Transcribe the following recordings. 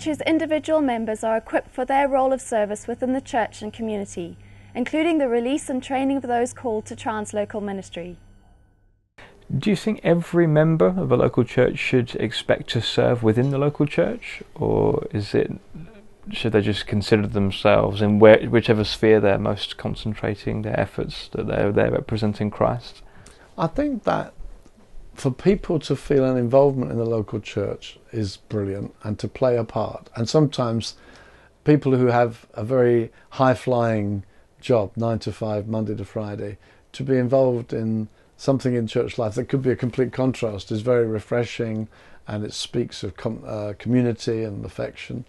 church's individual members are equipped for their role of service within the church and community, including the release and training of those called to translocal ministry. Do you think every member of a local church should expect to serve within the local church, or should they just consider themselves in whichever sphere they're most concentrating their efforts, that they're representing Christ? I think that for people to feel an involvement in the local church is brilliant, and to play a part. And sometimes people who have a very high-flying job, 9 to 5, Monday to Friday, to be involved in something in church life that could be a complete contrast is very refreshing, and it speaks of community and affection.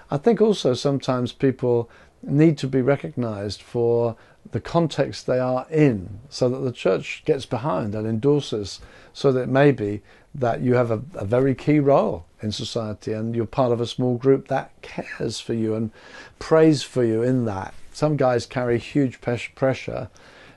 I think also sometimes people need to be recognised for the context they are in, so that the church gets behind and endorses, so that it may be that you have a very key role in society and you're part of a small group that cares for you and prays for you in that. Some guys carry huge pressure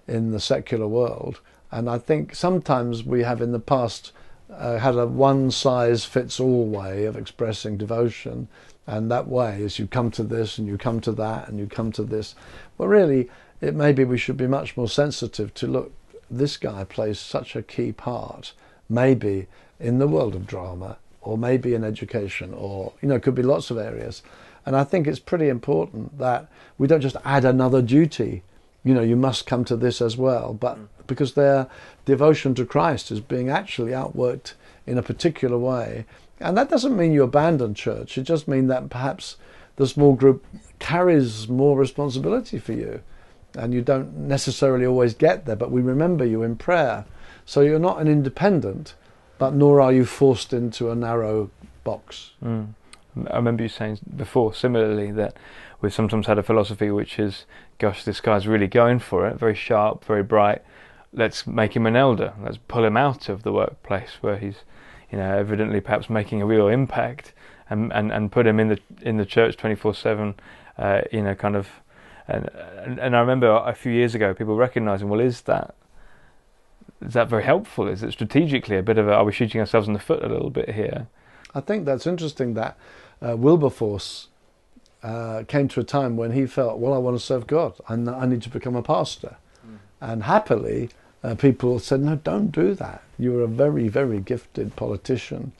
in the secular world, and I think sometimes we have in the past had a one-size-fits-all way of expressing devotion, and that way is you come to this and you come to that and you come to this. Well, really, it maybe we should be much more sensitive to, look, this guy plays such a key part, maybe in the world of drama, or maybe in education, or, it could be lots of areas. And I think it's pretty important that we don't just add another duty, you must come to this as well, but because their devotion to Christ is being actually outworked in a particular way. And that doesn't mean you abandon church, it just means that perhaps the small group carries more responsibility for you, and you don't necessarily always get there, but we remember you in prayer. So you're not an independent, but nor are you forced into a narrow box. I remember you saying before, similarly, that we've sometimes had a philosophy which is, gosh, this guy's really going for it, very sharp, very bright, let's make him an elder, let's pull him out of the workplace where he's evidently perhaps making a real impact, and put him in the church 24/7, kind of. And I remember a few years ago people recognising, well, is that very helpful? Is it strategically a bit of are we shooting ourselves in the foot a little bit here? I think that's interesting that Wilberforce came to a time when he felt, well, I want to serve God, I need to become a pastor. And happily, people said, no, don't do that. You're a very, very gifted politician.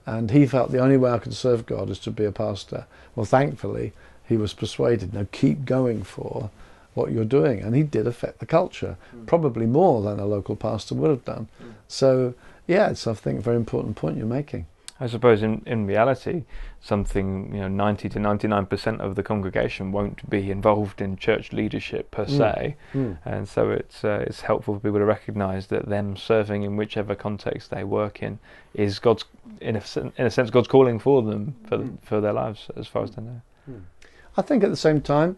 And he felt the only way I could serve God is to be a pastor. Well, thankfully, he was persuaded, no, keep going for what you're doing. And he did affect the culture, probably more than a local pastor would have done. So, yeah, it's, I think, a very important point you're making. I suppose in reality, something 90 to 99% of the congregation won't be involved in church leadership per se, and so it's helpful for people to recognise that them serving in whichever context they work in is God's, in a sense, God's calling for them for their lives as far as they know. I think at the same time,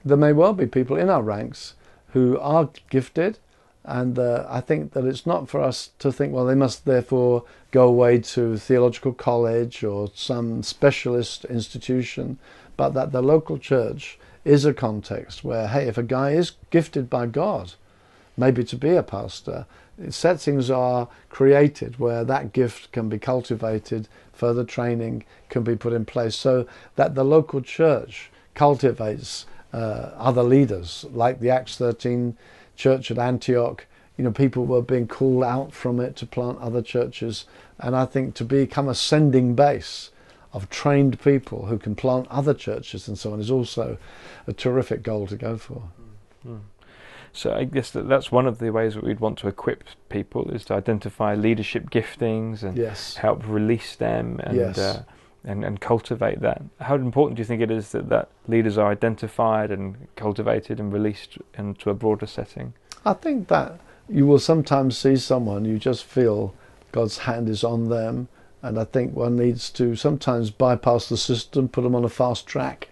there may well be people in our ranks who are gifted. And I think that it's not for us to think, well, they must therefore go away to theological college or some specialist institution, but that the local church is a context where, hey, if a guy is gifted by God, maybe to be a pastor, settings are created where that gift can be cultivated, further training can be put in place, so that the local church cultivates other leaders, like the Acts 13 church at Antioch. People were being called out from it to plant other churches, and I think to become a sending base of trained people who can plant other churches and so on is also a terrific goal to go for. So I guess that's one of the ways that we'd want to equip people, is to identify leadership giftings and help release them and cultivate that. How important do you think it is that leaders are identified and cultivated and released into a broader setting? I think that you will sometimes see someone, you just feel God's hand is on them, and I think one needs to sometimes bypass the system, put them on a fast track.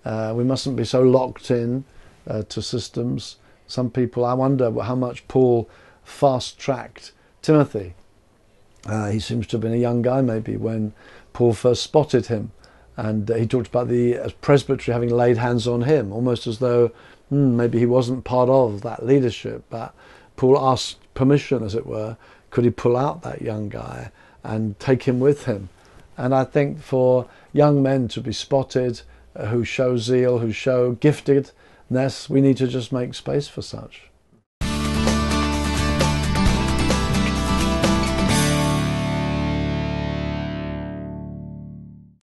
We mustn't be so locked in to systems. Some people, I wonder how much Paul fast-tracked Timothy. He seems to have been a young guy maybe when Paul first spotted him, and he talked about the presbytery having laid hands on him, almost as though maybe he wasn't part of that leadership, but Paul asked permission, as it were, could he pull out that young guy and take him with him. And I think for young men to be spotted, who show zeal, who show giftedness, we need to just make space for such.